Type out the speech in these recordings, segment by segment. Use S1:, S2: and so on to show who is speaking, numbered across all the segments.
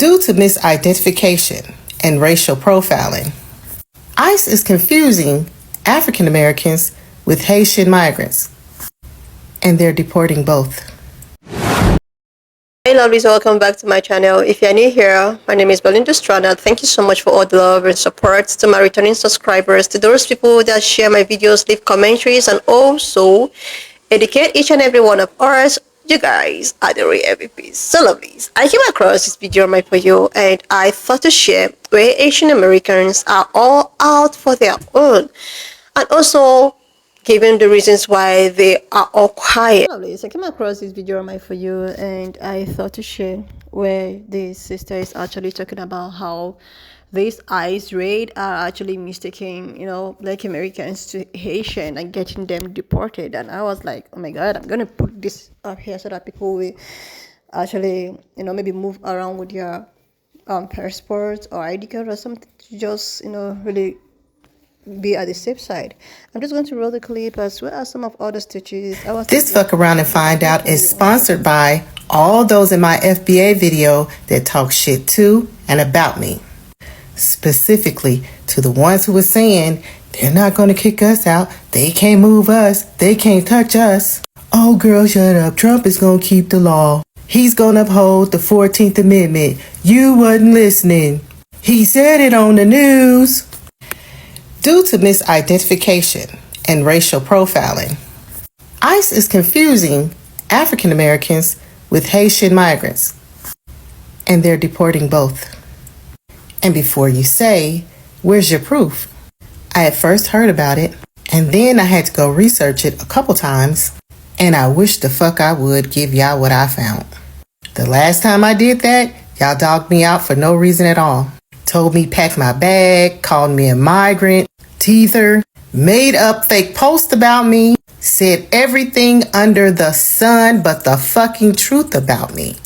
S1: Due to misidentification and racial profiling, ICE is confusing African Americans with Haitian migrants, and they're deporting both.
S2: Hey lovelies, welcome back to my channel. If you're new here, my name is Belinda Strana. Thank you so much for all the love and support. To my returning subscribers, to those people that share my videos, leave commentaries, and also educate each and every one of us. You guys are the real MVPs. So lovelies, I came across this video on my For You, and I thought to share where Asian Americans are all out for their own, and also given the reasons why they are all quiet. Lovelies, I came across this video on my For You, and I thought to share where this sister is actually talking about how these ICE raid are actually mistaking, Black Americans to Haitian and getting them deported. And I was like, oh my God, I'm gonna put this up here so that people will actually, maybe move around with your passport or ID card or something to just, really be at the safe side. I'm just going to roll the clip as well as some of other stitches.
S1: This Fuck Around and Find Out is sponsored by all those in my FBA video that talk shit to and about me. Specifically to the ones who were saying, they're not going to kick us out, they can't move us, they can't touch us. Oh girl, shut up, Trump is going to keep the law. He's going to uphold the 14th Amendment. You wasn't listening. He said it on the news. Due to misidentification and racial profiling, ICE is confusing African Americans with Haitian migrants, and they're deporting both. And before you say, where's your proof? I had first heard about it, and then I had to go research it a couple times, and I wish the fuck I would give y'all what I found. The last time I did that, y'all dogged me out for no reason at all. Told me pack my bag, called me a migrant, teether, made up fake posts about me, said everything under the sun but the fucking truth about me.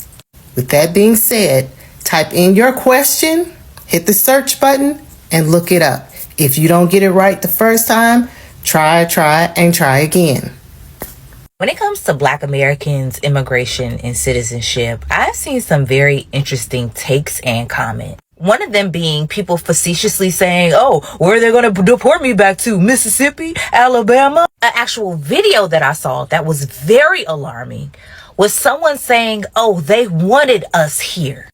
S1: With that being said, type in your question, hit the search button, and look it up. If you don't get it right the first time, try again.
S3: When it comes to Black Americans, immigration, and citizenship, I've seen some very interesting takes and comments. One of them being people facetiously saying, oh, where are they going to deport me back to? Mississippi? Alabama? An actual video that I saw that was very alarming was someone saying, oh, they wanted us here.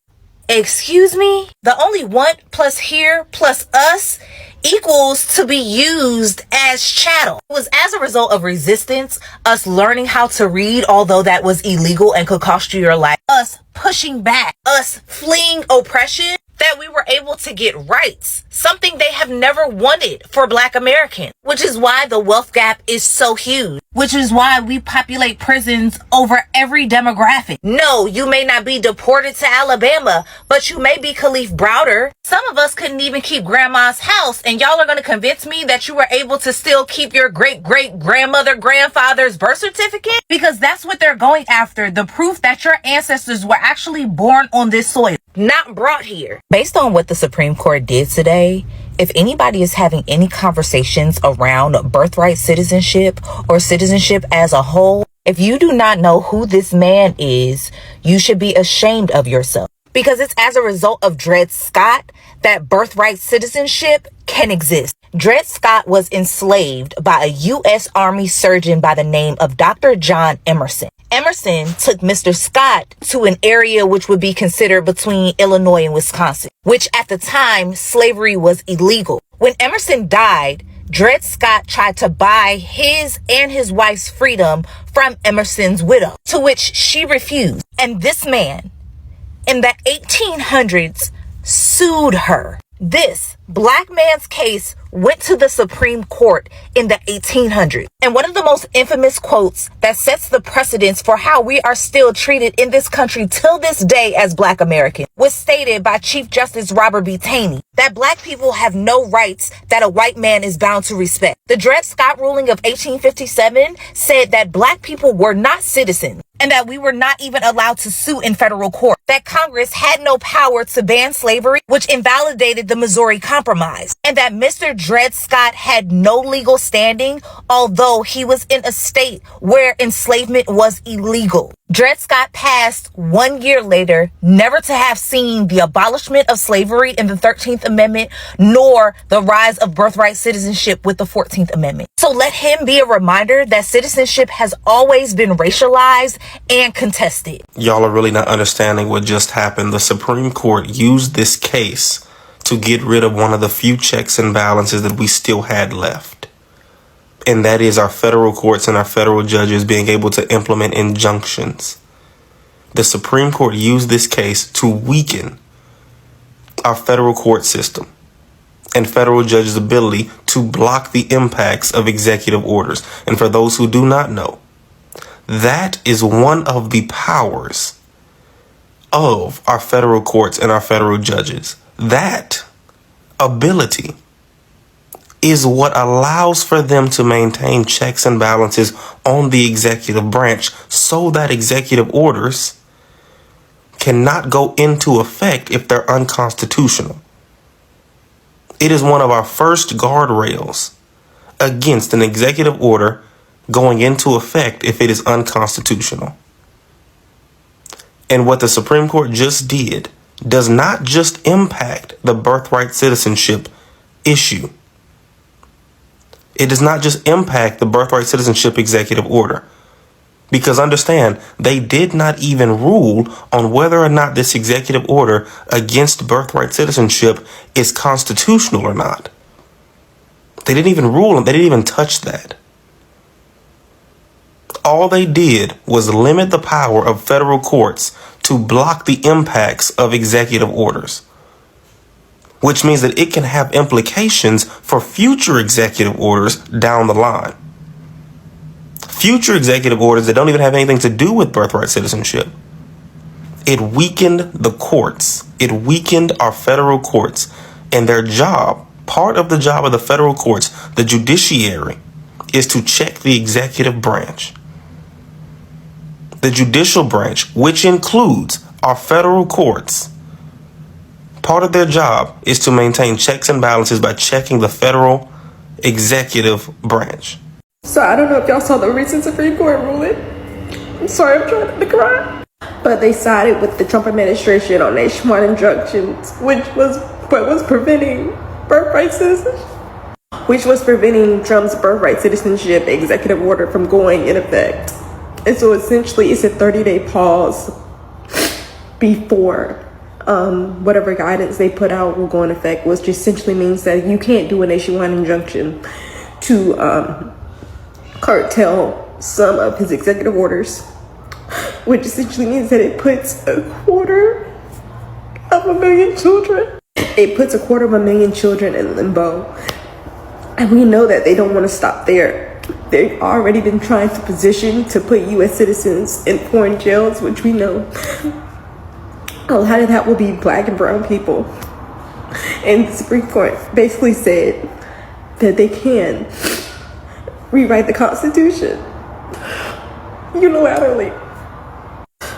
S3: Excuse me? The only want plus here plus us equals to be used as chattel. It was as a result of resistance, us learning how to read, although that was illegal and could cost you your life, us pushing back, us fleeing oppression, that we were able to get rights, something they have never wanted for Black Americans, which is why the wealth gap is so huge, which is why we populate prisons over every demographic. No, you may not be deported to Alabama, but you may be Khalif Browder. Some of us couldn't even keep grandma's house, and y'all are going to convince me that you were able to still keep your grandfather's birth certificate? Because that's what they're going after, the proof that your ancestors were actually born on this soil, not brought here. Based on what the Supreme Court did today, if anybody is having any conversations around birthright citizenship or citizenship as a whole, if you do not know who this man is, you should be ashamed of yourself. Because it's as a result of Dred Scott that birthright citizenship can exist. Dred Scott was enslaved by a U.S. Army surgeon by the name of Dr. John Emerson. Emerson took Mr. Scott to an area which would be considered between Illinois and Wisconsin, which at the time slavery was illegal. When Emerson died, Dred Scott tried to buy his and his wife's freedom from Emerson's widow, to which she refused. And this man, in the 1800s, sued her. This Black man's case went to the Supreme Court in the 1800s. And one of the most infamous quotes that sets the precedence for how we are still treated in this country till this day as Black Americans was stated by Chief Justice Robert B. Taney, that Black people have no rights that a white man is bound to respect. The Dred Scott ruling of 1857 said that Black people were not citizens and that we were not even allowed to sue in federal court, that Congress had no power to ban slavery, which invalidated the Missouri Compromise. and that Mr. Dred Scott had no legal standing, although he was in a state where enslavement was illegal. Dred Scott passed 1 year later, never to have seen the abolishment of slavery in the 13th Amendment, nor the rise of birthright citizenship with the 14th Amendment. So let him be a reminder that citizenship has always been racialized and contested.
S4: Y'all are really not understanding what just happened. The Supreme Court used this case to get rid of one of the few checks and balances that we still had left. And that is our federal courts and our federal judges being able to implement injunctions. The Supreme Court used this case to weaken our federal court system and federal judges' ability to block the impacts of executive orders. And for those who do not know, that is one of the powers of our federal courts and our federal judges. That ability is what allows for them to maintain checks and balances on the executive branch so that executive orders cannot go into effect if they're unconstitutional. It is one of our first guardrails against an executive order going into effect if it is unconstitutional. And what the Supreme Court just did does not just impact the birthright citizenship issue. It does not just impact the birthright citizenship executive order. Because understand, they did not even rule on whether or not this executive order against birthright citizenship is constitutional or not. They didn't even rule on, they didn't even touch that. All they did was limit the power of federal courts to block the impacts of executive orders, which means that it can have implications for future executive orders down the line. Future executive orders that don't even have anything to do with birthright citizenship. It weakened the courts. It weakened our federal courts and their job. Part of the job of the federal courts, the judiciary, is to check the executive branch. The judicial branch, which includes our federal courts, part of their job is to maintain checks and balances by checking the federal executive branch.
S5: So I don't know if y'all saw the recent Supreme Court ruling. I'm sorry, I'm trying not to cry. But they sided with the Trump administration on nationwide injunctions, which was what was preventing birthright citizenship, which was preventing Trump's birthright citizenship executive order from going in effect. And so essentially it's a 30-day pause before whatever guidance they put out will go in effect, which essentially means that you can't do a nationwide injunction to curtail some of his executive orders, which essentially means that it puts 250,000 children. It puts 250,000 children in limbo. And we know that they don't want to stop there. They've already been trying to position to put U.S. citizens in foreign jails, which we know a lot of that will be black and brown people. And the Supreme Court basically said that they can rewrite the Constitution unilaterally.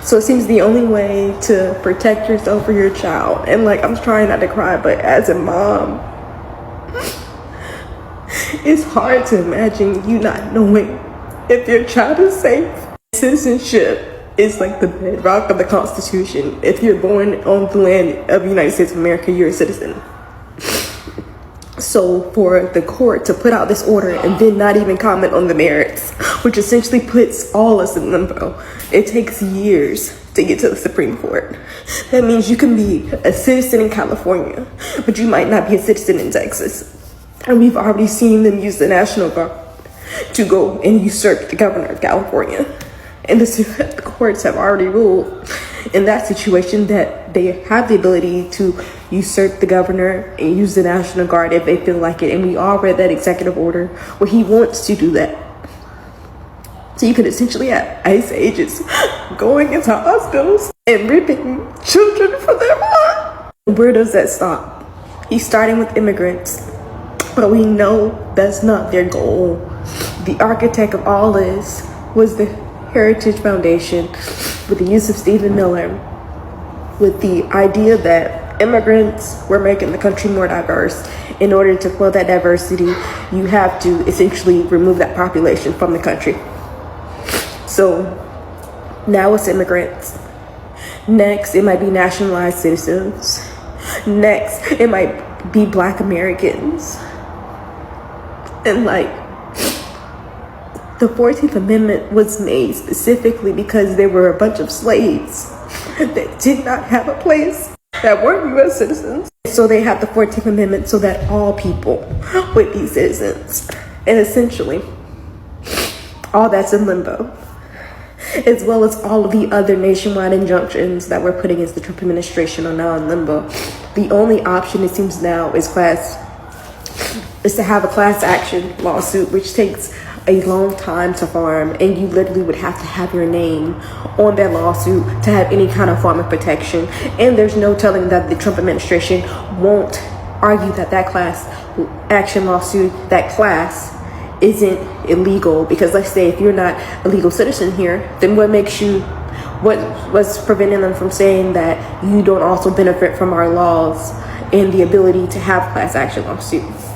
S5: So it seems the only way to protect yourself or your child, and like, I'm trying not to cry, but as a mom, it's hard to imagine you not knowing if your child is safe. Citizenship is like the bedrock of the Constitution. If you're born on the land of the United States of America, you're a citizen. So for the court to put out this order and then not even comment on the merits, which essentially puts all us in limbo, it takes years to get to the Supreme Court. That means you can be a citizen in California, but you might not be a citizen in Texas. And we've already seen them use the National Guard to go and usurp the governor of California. And the courts have already ruled in that situation that they have the ability to usurp the governor and use the National Guard if they feel like it. And we all read that executive order where he wants to do that. So you could essentially have ICE agents going into hospitals and ripping children from their mom. Where does that stop? He's starting with immigrants, but we know that's not their goal. The architect of all this was the Heritage Foundation, with the use of Stephen Miller, with the idea that immigrants, we're making the country more diverse. In order to fill that diversity, you have to essentially remove that population from the country. So now it's immigrants. Next, it might be nationalized citizens. Next, it might be Black Americans. And like, the 14th Amendment was made specifically because there were a bunch of slaves that did not have a place, that weren't U.S. citizens. So they had the 14th Amendment so that all people would be citizens. And essentially, all that's in limbo, as well as all of the other nationwide injunctions that we're putting against the Trump administration are now in limbo. The only option, it seems now, is to have a class action lawsuit, which takes a long time to farm, and you literally would have to have your name on that lawsuit to have any kind of form of protection. And there's no telling that the Trump administration won't argue that that class action lawsuit, that class, isn't illegal. Because let's say if you're not a legal citizen here, then what's preventing them from saying that you don't also benefit from our laws and the ability to have class action lawsuits?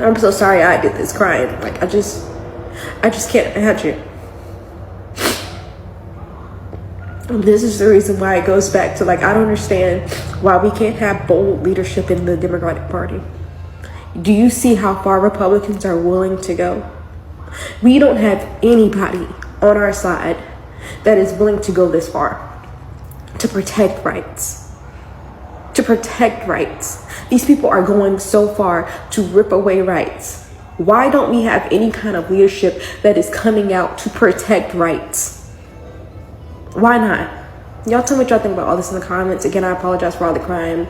S5: I'm so sorry I did this crying. Like, I just can't imagine. This is the reason why it goes back to, like, I don't understand why we can't have bold leadership in the Democratic Party. Do you see how far Republicans are willing to go? We don't have anybody on our side that is willing to go this far to protect rights. To protect rights. These people are going so far to rip away rights. Why don't we have any kind of leadership that is coming out to protect rights? Why not? Y'all tell me what y'all think about all this in the comments. Again, I apologize for all the crying.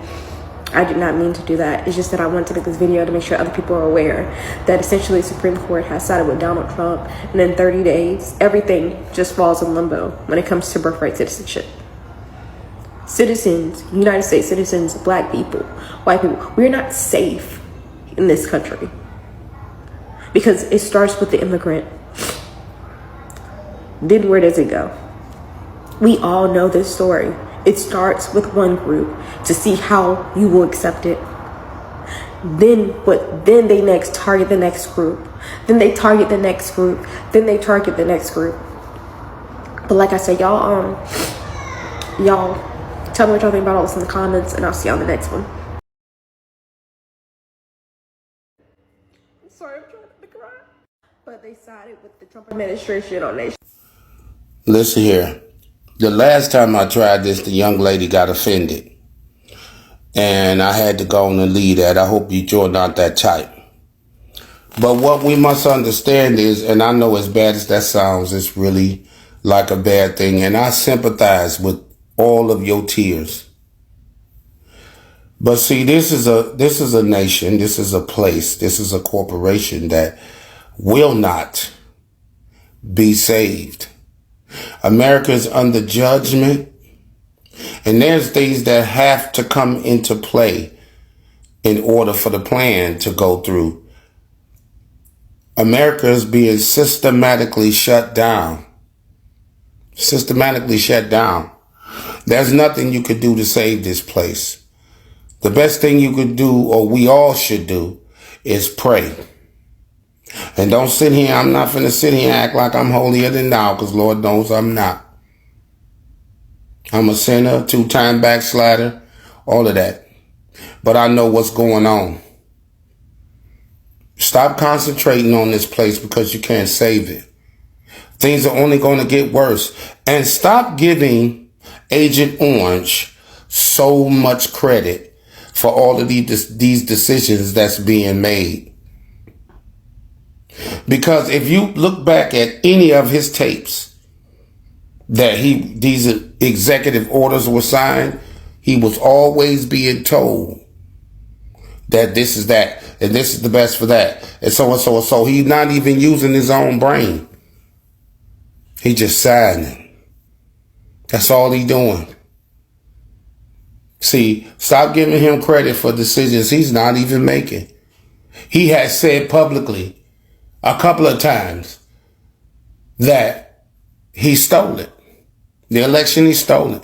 S5: I did not mean to do that. It's just that I wanted to make this video to make sure other people are aware that essentially the Supreme Court has sided with Donald Trump, and in 30 days, everything just falls in limbo when it comes to birthright citizenship. Citizens, United States citizens, Black people, white people, we're not safe in this country. Because it starts with the immigrant. Then where does it go? We all know this story. It starts with one group to see how you will accept it. Then they next target the next group. Then they target the next group. Then they target the next group. But like I said, y'all tell me what y'all think about all this in the comments, and I'll see you on the next one. Sorry, I'm trying to cry. But they sided with the Trump administration on nation.
S6: Listen here. The last time I tried this, the young lady got offended. And I had to go on and leave that. I hope you're not that type. But what we must understand is, and I know as bad as that sounds, it's really like a bad thing. And I sympathize with all of your tears. But see, this is a nation, this is a place, this is a corporation that will not be saved. America is under judgment, and there's things that have to come into play in order for the plan to go through. America is being systematically shut down. Systematically shut down. There's nothing you could do to save this place. The best thing you could do, or we all should do, is pray. And don't sit here. I'm not finna sit here and act like I'm holier than thou, because Lord knows I'm not. I'm a sinner, 2-time backslider, all of that. But I know what's going on. Stop concentrating on this place because you can't save it. Things are only going to get worse. And stop giving Agent Orange so much credit for all of these decisions that's being made. Because if you look back at any of his tapes that these executive orders were signed, he was always being told that this is that, and this is the best for that, and so and so and so. He's not even using his own brain. He just signing. That's all he doing. See, stop giving him credit for decisions he's not even making. He has said publicly a couple of times that he stole it. The election, he stole it.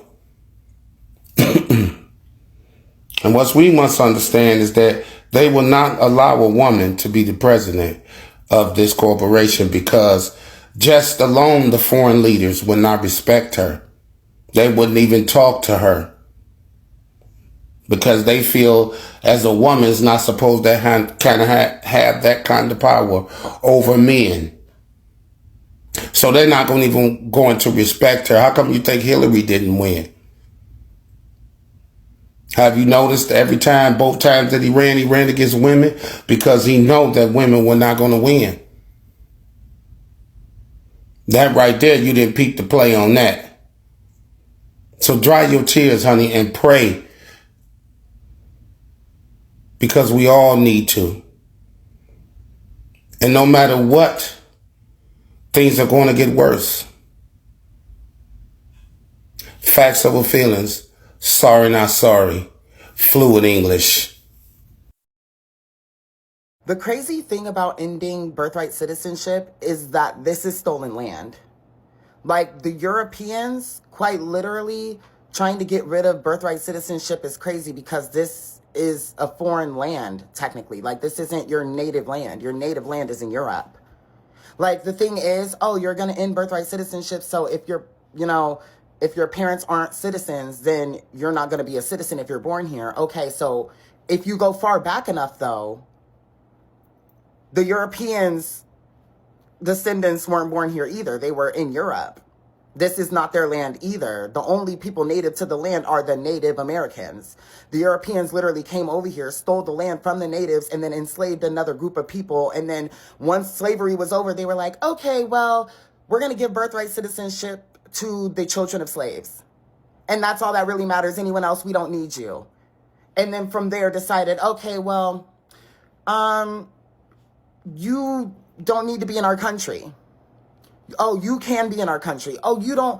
S6: And what we must understand is that they will not allow a woman to be the president of this corporation because just alone the foreign leaders would not respect her. They wouldn't even talk to her because they feel as a woman is not supposed to have that kind of power over men. So they're not even going to respect her. How come you think Hillary didn't win? Have you noticed both times that he ran against women? Because he knows that women were not going to win. That right there, you didn't peek the play on that. So dry your tears, honey, and pray. Because we all need to. And no matter what, things are going to get worse. Facts over feelings. Sorry, not sorry. Fluid English.
S1: The crazy thing about ending birthright citizenship is that this is stolen land. Like, the Europeans, quite literally, trying to get rid of birthright citizenship is crazy because this is a foreign land, technically. Like, this isn't your native land. Your native land is in Europe. Like, the thing is, oh, you're going to end birthright citizenship, so if if your parents aren't citizens, then you're not going to be a citizen if you're born here. Okay, so if you go far back enough, though, the Europeans' descendants weren't born here either. They were in Europe. This is not their land either. The only people native to the land are the Native Americans. The Europeans literally came over here, stole the land from the natives, and then enslaved another group of people. And then once slavery was over, they were like, okay, well, we're going to give birthright citizenship to the children of slaves. And that's all that really matters. Anyone else, we don't need you. And then from there decided, okay, well, you don't need to be in our country. Oh, you can be in our country. Oh, you don't,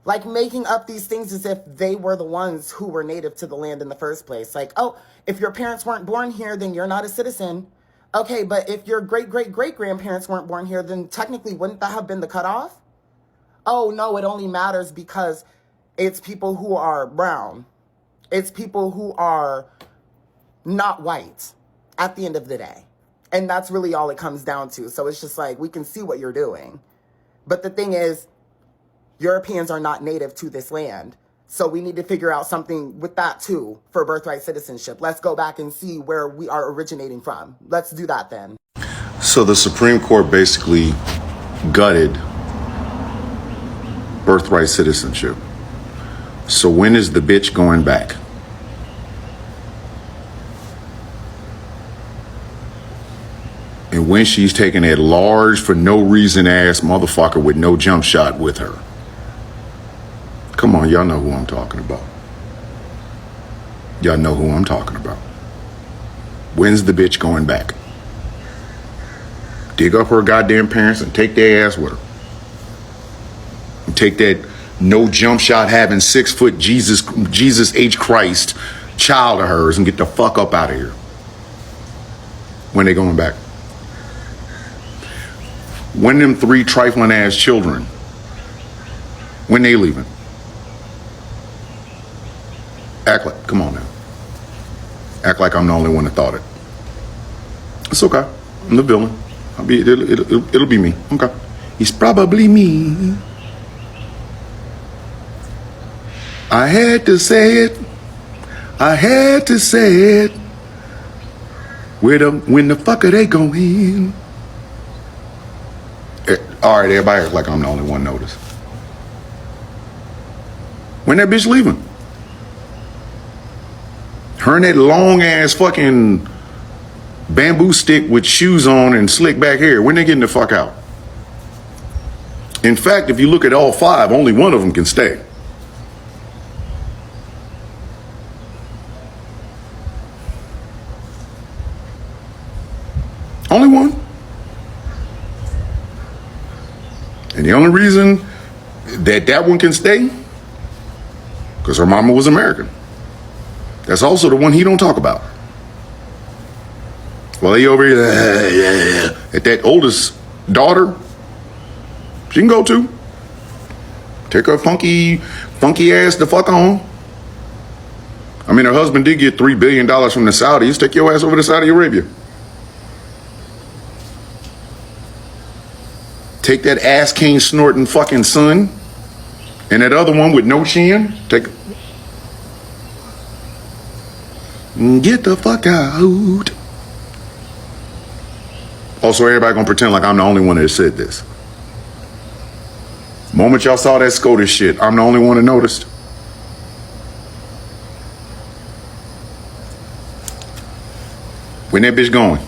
S1: like, making up these things as if they were the ones who were native to the land in the first place. Like, oh, if your parents weren't born here, then you're not a citizen. Okay, but if your great-great-great-grandparents weren't born here, then technically wouldn't that have been the cutoff? Oh, no, it only matters because it's people who are brown. It's people who are not white at the end of the day. And that's really all it comes down to. So it's just like, we can see what you're doing. But the thing is, Europeans are not native to this land. So we need to figure out something with that too for birthright citizenship. Let's go back and see where we are originating from. Let's do that then.
S7: So the Supreme Court basically gutted birthright citizenship. So when is the bitch going back? And when she's taking that large for no reason ass motherfucker with no jump shot with her. Come on, y'all know who I'm talking about. Y'all know who I'm talking about. When's the bitch going back? Dig up her goddamn parents and take their ass with her. And take that no jump shot having 6 foot Jesus H. Christ child of hers and get the fuck up out of here. When they going back? When them 3 trifling ass children, when they leaving? Act like, come on now. Act like I'm the only one that thought it. It's okay. I'm the villain. It'll be me. Okay. It's probably me. I had to say it. I had to say it. When the fuck are they going? All right, everybody acts like I'm the only one noticed. When that bitch leaving? Her and that long ass fucking bamboo stick with shoes on and slick back hair. When they getting the fuck out? In fact, if you look at all 5, only one of them can stay. Only one. And the only reason that one can stay, because her mama was American. That's also the one he don't talk about. Well, he over here, at that oldest daughter, she can go too. Take her funky ass the fuck on. I mean, her husband did get $3 billion from the Saudis. Take your ass over to Saudi Arabia. Take that ass king snorting fucking son and that other one with no chin. Get the fuck out. Also, everybody gonna pretend like I'm the only one that said this. Moment y'all saw that SCOTUS shit, I'm the only one that noticed. When that bitch going?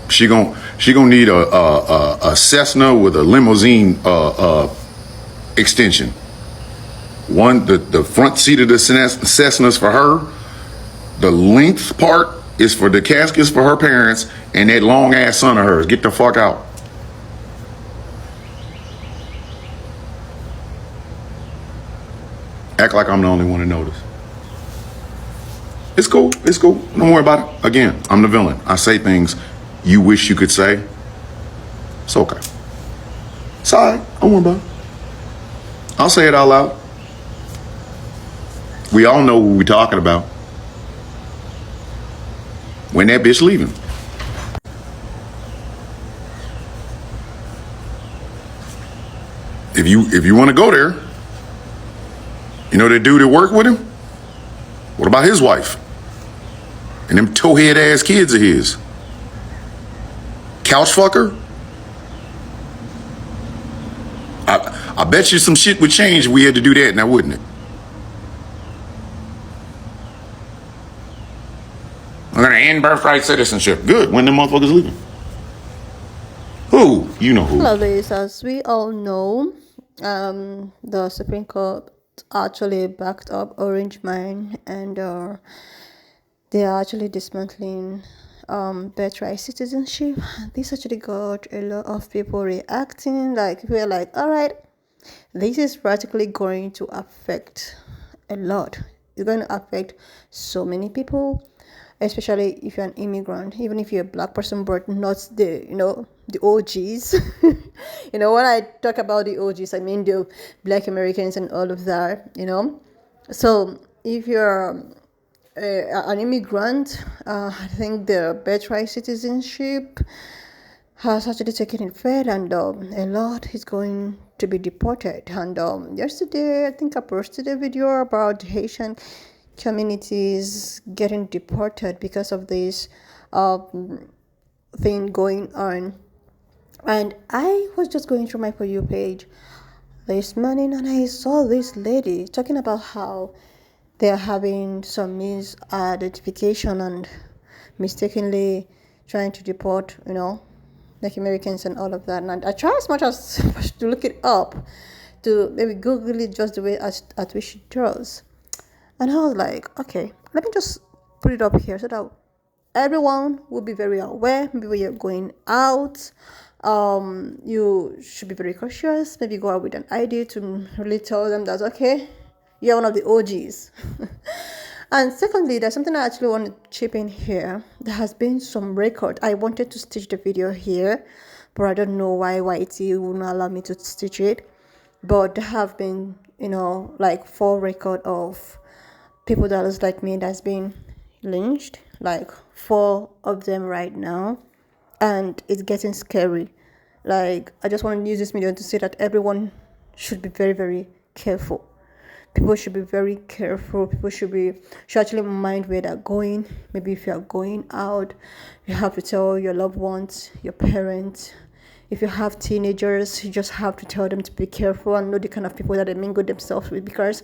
S7: She gonna need a Cessna with a limousine extension. One, the front seat of the Cessna's for her. The length part is for the caskets for her parents, and that long ass son of hers. Get the fuck out. Act like I'm the only one to notice. It's cool. It's cool. Don't worry about it. Again, I'm the villain. I say things you wish you could say. It's okay. It's all right. Don't worry about it. I'll say it out loud. We all know who we're talking about. When that bitch leaving. If you want to go there, you know that dude that worked with him? What about his wife? And them towhead ass kids of his? Couch fucker? I bet you some shit would change if we had to do that now, wouldn't it? We're gonna end birthright citizenship. Good. When the motherfuckers leaving? Who? You know who.
S2: Hello, ladies. As we all know, the Supreme Court actually backed up Orange Mine, and they are actually dismantling birthright citizenship. This actually got a lot of people reacting. Like, we're like, all right, this is practically going to affect a lot. It's going to affect so many people, especially if you're an immigrant, even if you're a black person, but not the, the OGs. When I talk about the OGs, I mean the black Americans and all of that, So if you're an immigrant, I think the birthright citizenship has actually taken effect, and a lot is going to be deported. And yesterday, I think I posted a video about Haitian communities getting deported because of this thing going on. And I was just going through my For You page this morning, and I saw this lady talking about how they're having some misidentification and mistakenly trying to deport, like Americans and all of that. And I try as much as to look it up, to maybe Google it just the way at which it does. And I was like, okay, let me just put it up here so that everyone will be very aware. Maybe when you're going out, you should be very cautious. Maybe go out with an ID to really tell them that, okay, you're one of the OGs. And secondly, there's something I actually want to chip in here. There has been some record. I wanted to stitch the video here, but I don't know why YT wouldn't allow me to stitch it. But there have been, like 4 record of people that is like me that's been lynched, like 4 of them right now, and it's getting scary. Like, I just want to use this video to say that everyone should be very, very careful. People should be very careful. People should actually mind where they're going. Maybe if you're going out, you have to tell your loved ones, your parents. If you have teenagers, you just have to tell them to be careful and know the kind of people that they mingle themselves with, because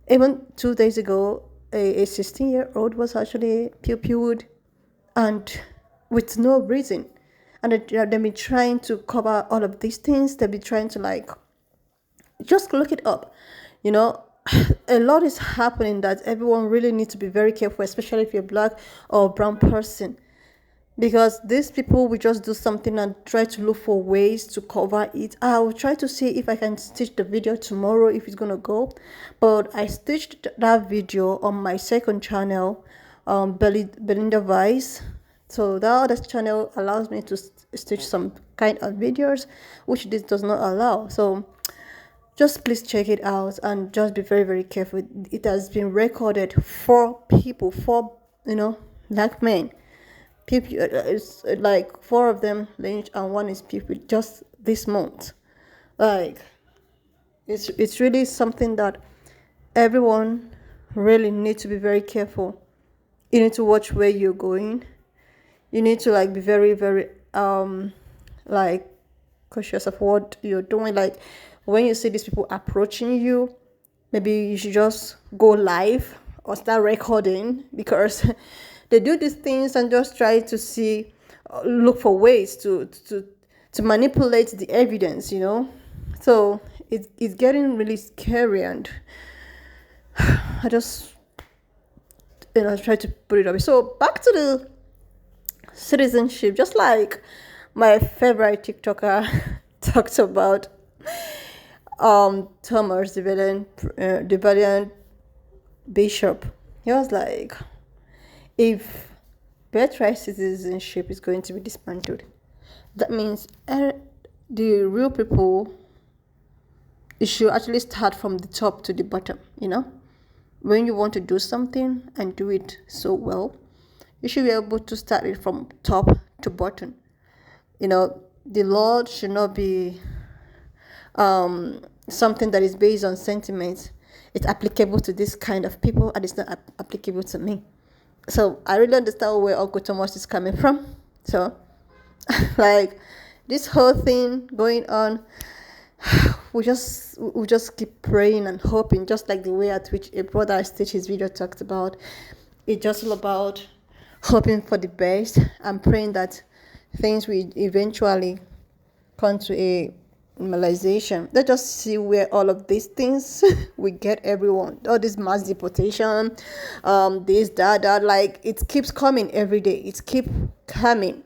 S2: even 2 days ago, a 16-year-old was actually pew-pewed, and with no reason. And they've been trying to cover all of these things. They've been trying to, just look it up. A lot is happening that everyone really needs to be very careful, especially if you're black or brown person. Because these people will just do something and try to look for ways to cover it. I will try to see if I can stitch the video tomorrow if it's going to go. But I stitched that video on my second channel, Belinda Vice. So that other channel allows me to stitch some kind of videos, which this does not allow. So Just please check it out and just be very, very careful. It has been recorded. 4 people, 4 black men, people, it's like 4 of them lynched and 1 is people just this month. Like, it's really something that everyone really needs to be very careful. You need to watch where you're going. You need to like be very, very like cautious of what you're doing. Like, when you see these people approaching you, maybe you should just go live or start recording, because they do these things and just try to see, look for ways to manipulate the evidence, So it's getting really scary, and I just try to put it up. So back to the citizenship, just like my favorite TikToker talked about, Thomas, the valiant bishop. He was like, if birthright citizenship is going to be dismantled, that means the real people, it should actually start from the top to the bottom. When you want to do something and do it so well, you should be able to start it from top to bottom. The Lord should not be something that is based on sentiments. It's applicable to this kind of people, and it's not applicable to me. So I really understand where Uncle Thomas is coming from. So like, this whole thing going on, we just keep praying and hoping, just like the way at which a brother staged his video talked about. It's just all about hoping for the best and praying that things will eventually come to a normalization. Let's just see where all of these things we get everyone. All this mass deportation, this, that, like, it keeps coming every day. It keeps coming.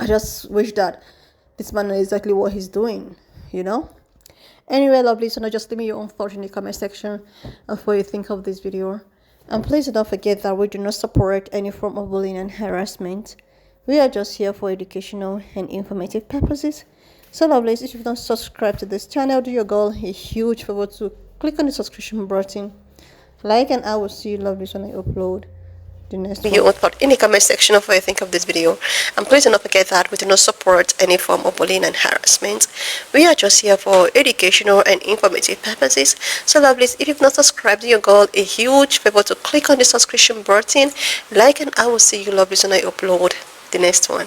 S2: I just wish that this man knows exactly what he's doing, Anyway, lovely, so now just leave me your own thoughts in the comment section of what you think of this video. And please don't forget that we do not support any form of bullying and harassment. We are just here for educational and informative purposes. So lovelies, if you've not subscribed to this channel, do your girl a huge favor to click on the subscription button, like, and I will see you lovelies when I upload the next one. Your own thought in the comment section of what you think of this video. And please do not forget that we do not support any form of bullying and harassment. We are just here for educational and informative purposes. So lovelies, if you've not subscribed, do your girl a huge favor to click on the subscription button, like, and I will see you lovelies when I upload the next one.